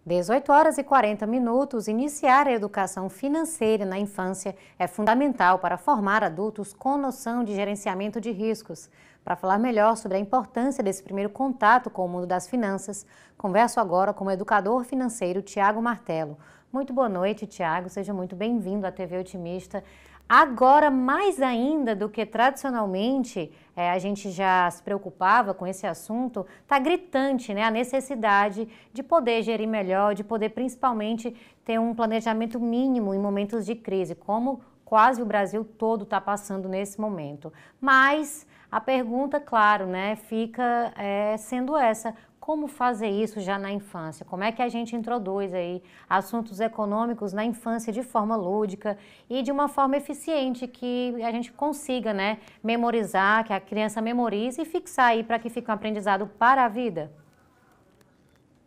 18 horas e 40 minutos, iniciar a educação financeira na infância é fundamental para formar adultos com noção de gerenciamento de riscos. Para falar melhor sobre a importância desse primeiro contato com o mundo das finanças, converso agora com o educador financeiro Tiago Martello. Muito boa noite, Tiago. Seja muito bem-vindo à TV Otimista. Agora, mais ainda do que tradicionalmente a gente já se preocupava com esse assunto, está gritante, né, a necessidade de poder gerir melhor, de poder principalmente ter um planejamento mínimo em momentos de crise, como quase o Brasil todo está passando nesse momento. Mas a pergunta, claro, né, fica sendo essa: como fazer isso já na infância? Como é que a gente introduz aí assuntos econômicos na infância de forma lúdica e de uma forma eficiente, que a gente consiga, né, memorizar, que a criança memorize e fixar aí para que fique um aprendizado para a vida?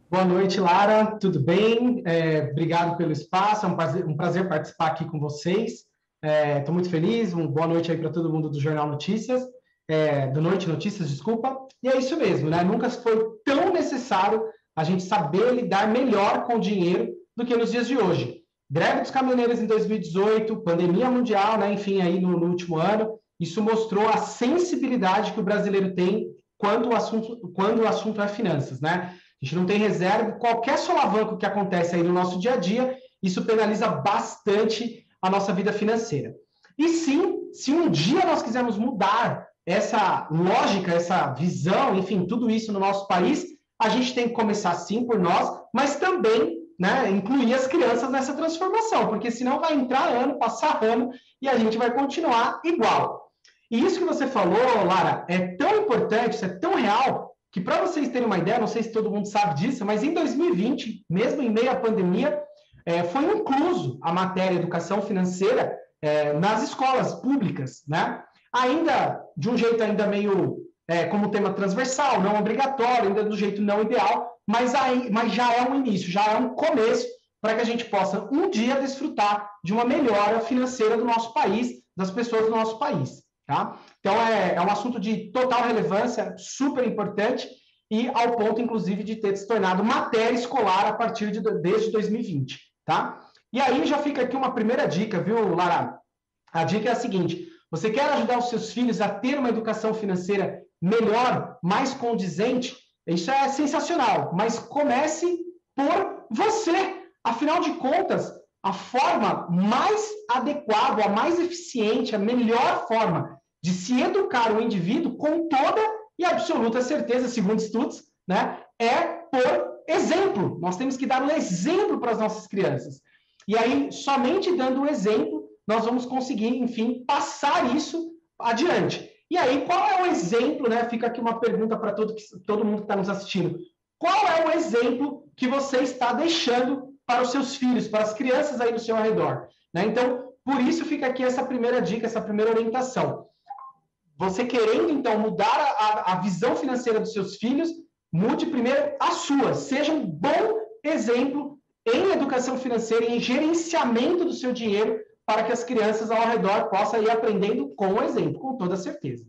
Boa noite, Lara. Tudo bem? Obrigado pelo espaço. É um prazer participar aqui com vocês. Estou muito feliz. Boa noite aí para todo mundo do Jornal Notícias. Do Noite Notícias, desculpa. E é isso mesmo, né? Nunca foi tão necessário a gente saber lidar melhor com o dinheiro do que nos dias de hoje. Greve dos caminhoneiros em 2018, pandemia mundial, né? Enfim, aí no último ano, isso mostrou a sensibilidade que o brasileiro tem quando o assunto é finanças, né? A gente não tem reserva, qualquer solavanco que acontece aí no nosso dia a dia, isso penaliza bastante a nossa vida financeira. E sim, se um dia nós quisermos mudar essa lógica, essa visão, enfim, tudo isso no nosso país, a gente tem que começar sim por nós, mas também, né, incluir as crianças nessa transformação, porque senão vai entrar ano, passar ano, e a gente vai continuar igual. E isso que você falou, Lara, é tão importante, isso é tão real, que para vocês terem uma ideia, não sei se todo mundo sabe disso, mas em 2020, mesmo em meio à pandemia, foi incluso a matéria educação financeira nas escolas públicas, né? Ainda de um jeito ainda meio como tema transversal, não obrigatório, ainda do jeito não ideal, mas já é um início, já é um começo para que a gente possa um dia desfrutar de uma melhora financeira do nosso país, das pessoas do nosso país, tá? Então é um assunto de total relevância, super importante, e ao ponto, inclusive, de ter se tornado matéria escolar a partir desde 2020, tá? E aí já fica aqui uma primeira dica, viu, Lara? A dica é a seguinte: você quer ajudar os seus filhos a ter uma educação financeira melhor, mais condizente? Isso é sensacional, mas comece por você. Afinal de contas, a forma mais adequada, a mais eficiente, a melhor forma de se educar o indivíduo, com toda e absoluta certeza, segundo estudos, né, é por exemplo. Nós temos que dar um exemplo para as nossas crianças. E aí, somente dando o exemplo, nós vamos conseguir, enfim, passar isso adiante. E aí, qual é o exemplo, né? Fica aqui uma pergunta para todo mundo que está nos assistindo. Qual é o exemplo que você está deixando para os seus filhos, para as crianças aí do seu arredor, né? Então, por isso fica aqui essa primeira dica, essa primeira orientação. Você querendo, então, mudar a visão financeira dos seus filhos, mude primeiro a sua. Seja um bom exemplo em educação financeira, em gerenciamento do seu dinheiro, para que as crianças ao redor possam ir aprendendo com o exemplo, com toda certeza.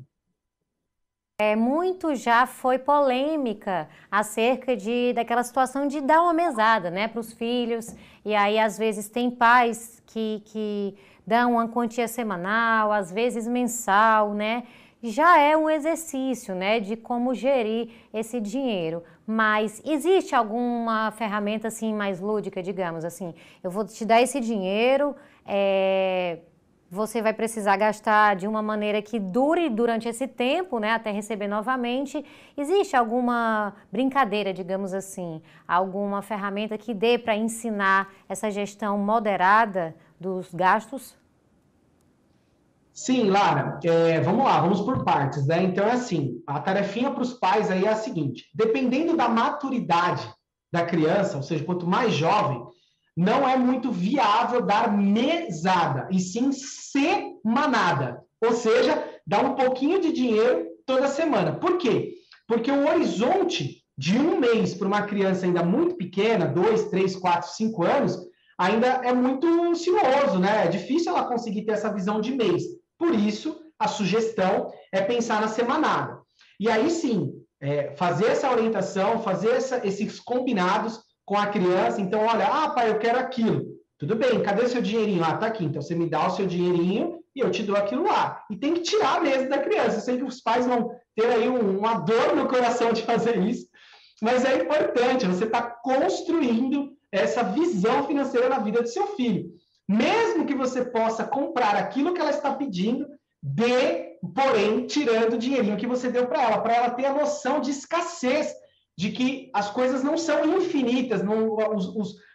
Muito já foi polêmica acerca daquela situação de dar uma mesada, né, para os filhos, e aí às vezes tem pais que dão uma quantia semanal, às vezes mensal, né? Já é um exercício, né, de como gerir esse dinheiro. Mas existe alguma ferramenta assim mais lúdica, digamos assim, eu vou te dar esse dinheiro, você vai precisar gastar de uma maneira que dure durante esse tempo, né, até receber novamente. Existe alguma brincadeira, digamos assim, alguma ferramenta que dê para ensinar essa gestão moderada dos gastos? Sim, Lara, vamos lá, vamos por partes, né? Então é assim, a tarefinha para os pais aí é a seguinte: dependendo da maturidade da criança, ou seja, quanto mais jovem, não é muito viável dar mesada, e sim semanada, ou seja, dar um pouquinho de dinheiro toda semana. Por quê? Porque o horizonte de um mês para uma criança ainda muito pequena, 2, 3, 4, 5 anos, ainda é muito sinuoso, né? É difícil ela conseguir ter essa visão de mês. Por isso, a sugestão é pensar na semanada. E aí sim, fazer essa orientação, fazer esses combinados com a criança. Então, olha, pai, eu quero aquilo. Tudo bem, cadê o seu dinheirinho? Tá aqui. Então, você me dá o seu dinheirinho e eu te dou aquilo lá. E tem que tirar mesmo da criança. Eu sei que os pais vão ter aí uma dor no coração de fazer isso, mas é importante, você está construindo essa visão financeira na vida do seu filho. Mesmo que você possa comprar aquilo que ela está pedindo, porém, tirando o dinheirinho que você deu para ela ter a noção de escassez, de que as coisas não são infinitas,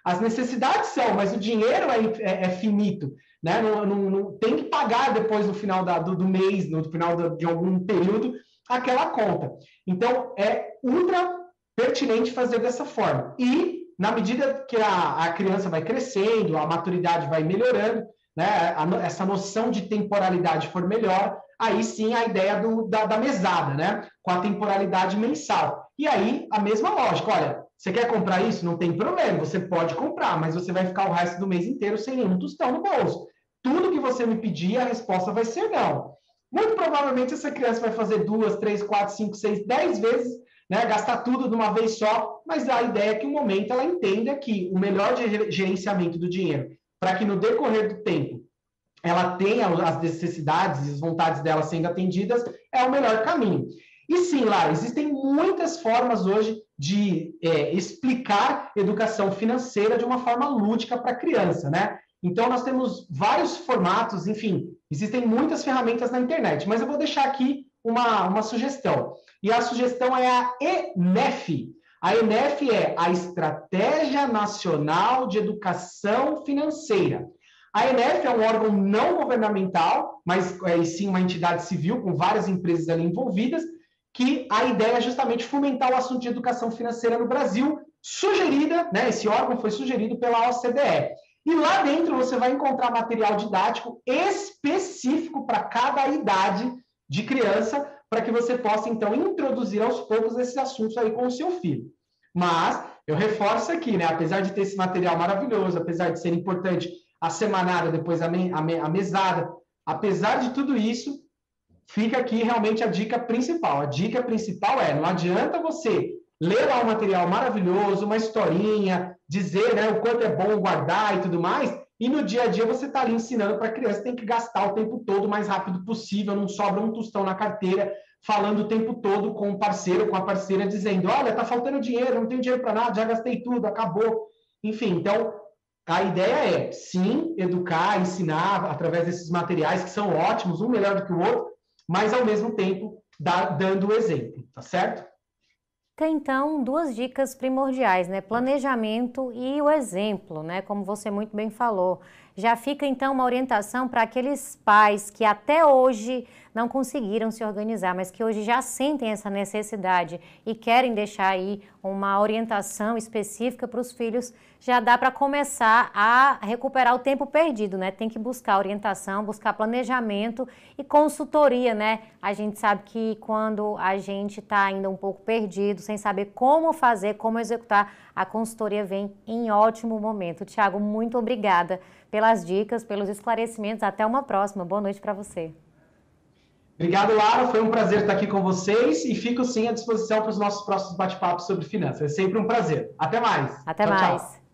as necessidades são, mas o dinheiro é finito, né? Não tem que pagar depois no final do mês, no final de algum período, aquela conta. Então, é ultra pertinente fazer dessa forma. E, na medida que a criança vai crescendo, a maturidade vai melhorando, né? Essa noção de temporalidade for melhor, aí sim a ideia da mesada, né? Com a temporalidade mensal. E aí, a mesma lógica. Olha, você quer comprar isso? Não tem problema, você pode comprar, mas você vai ficar o resto do mês inteiro sem nenhum tostão no bolso. Tudo que você me pedir, a resposta vai ser não. Muito provavelmente essa criança vai fazer 2, 3, 4, 5, 6, 10 vezes, né, gastar tudo de uma vez só, mas a ideia é que, no momento, ela entenda que o melhor gerenciamento do dinheiro, para que no decorrer do tempo ela tenha as necessidades e as vontades dela sendo atendidas, é o melhor caminho. E sim, Lara, existem muitas formas hoje de explicar educação financeira de uma forma lúdica para a criança, né? Então, nós temos vários formatos, enfim, existem muitas ferramentas na internet, mas eu vou deixar aqui uma sugestão. E a sugestão é a ENEF. A ENEF é a Estratégia Nacional de Educação Financeira. A ENEF é um órgão não governamental, mas sim uma entidade civil com várias empresas ali envolvidas, que a ideia é justamente fomentar o assunto de educação financeira no Brasil, sugerida, né? Esse órgão foi sugerido pela OCDE. E lá dentro você vai encontrar material didático específico para cada idade de criança, para que você possa, então, introduzir aos poucos esses assuntos aí com o seu filho. Mas, eu reforço aqui, né? Apesar de ter esse material maravilhoso, apesar de ser importante a semanada, depois a mesada, apesar de tudo isso, fica aqui realmente a dica principal. A dica principal não adianta você ler lá um material maravilhoso, uma historinha, dizer, né, o quanto é bom guardar e tudo mais, e no dia a dia você está ali ensinando para a criança, tem que gastar o tempo todo o mais rápido possível, não sobra um tostão na carteira, falando o tempo todo com o parceiro, com a parceira, dizendo, olha, está faltando dinheiro, não tenho dinheiro para nada, já gastei tudo, acabou. Enfim, então, a ideia é, sim, educar, ensinar através desses materiais, que são ótimos, um melhor do que o outro, mas, ao mesmo tempo, dando o exemplo, tá certo? Tem, então, duas dicas primordiais, né? Planejamento e o exemplo, né? Como você muito bem falou. Já fica, então, uma orientação para aqueles pais que até hoje não conseguiram se organizar, mas que hoje já sentem essa necessidade e querem deixar aí uma orientação específica para os filhos. Já dá para começar a recuperar o tempo perdido, né? Tem que buscar orientação, buscar planejamento e consultoria, né? A gente sabe que quando a gente está ainda um pouco perdido, sem saber como fazer, como executar, a consultoria vem em ótimo momento. Tiago, muito obrigada pelas dicas, pelos esclarecimentos. Até uma próxima. Boa noite para você. Obrigado, Lara. Foi um prazer estar aqui com vocês e fico sim à disposição para os nossos próximos bate-papos sobre finanças. É sempre um prazer. Até mais. Até mais. Tchau.